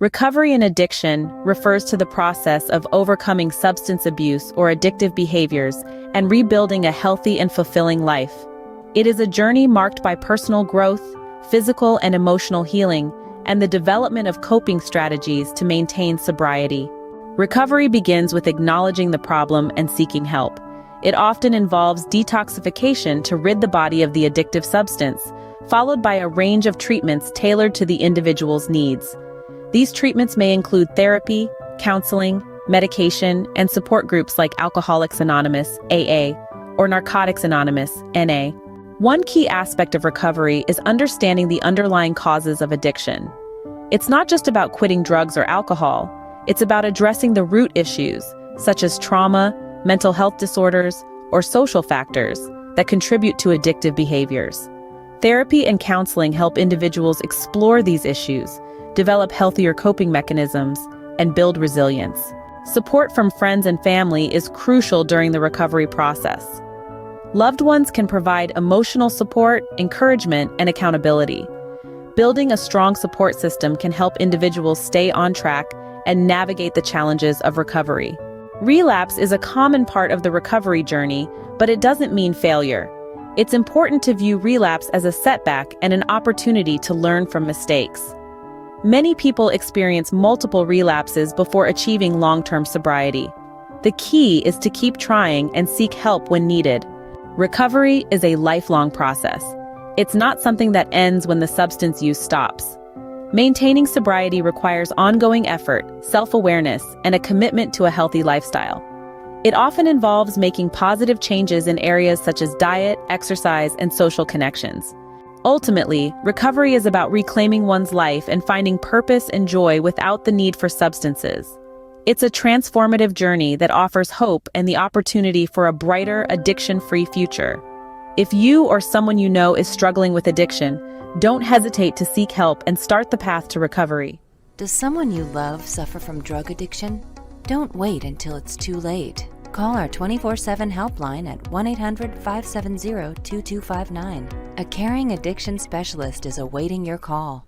Recovery in addiction refers to the process of overcoming substance abuse or addictive behaviors and rebuilding a healthy and fulfilling life. It is a journey marked by personal growth, physical and emotional healing, and the development of coping strategies to maintain sobriety. Recovery begins with acknowledging the problem and seeking help. It often involves detoxification to rid the body of the addictive substance, followed by a range of treatments tailored to the individual's needs. These treatments may include therapy, counseling, medication, and support groups like Alcoholics Anonymous, AA, or Narcotics Anonymous, NA. One key aspect of recovery is understanding the underlying causes of addiction. It's not just about quitting drugs or alcohol, it's about addressing the root issues, such as trauma, mental health disorders, or social factors that contribute to addictive behaviors. Therapy and counseling help individuals explore these issues, develop healthier coping mechanisms, and build resilience. Support from friends and family is crucial during the recovery process. Loved ones can provide emotional support, encouragement, and accountability. Building a strong support system can help individuals stay on track and navigate the challenges of recovery. Relapse is a common part of the recovery journey, but it doesn't mean failure. It's important to view relapse as a setback and an opportunity to learn from mistakes. Many people experience multiple relapses before achieving long-term sobriety. The key is to keep trying and seek help when needed. Recovery is a lifelong process. It's not something that ends when the substance use stops. Maintaining sobriety requires ongoing effort, self-awareness, and a commitment to a healthy lifestyle. It often involves making positive changes in areas such as diet, exercise, and social connections. Ultimately, recovery is about reclaiming one's life and finding purpose and joy without the need for substances. It's a transformative journey that offers hope and the opportunity for a brighter, addiction-free future. If you or someone you know is struggling with addiction, don't hesitate to seek help and start the path to recovery. Does someone you love suffer from drug addiction? Don't wait until it's too late. Call our 24/7 helpline at 1-800-570-2259. A caring addiction specialist is awaiting your call.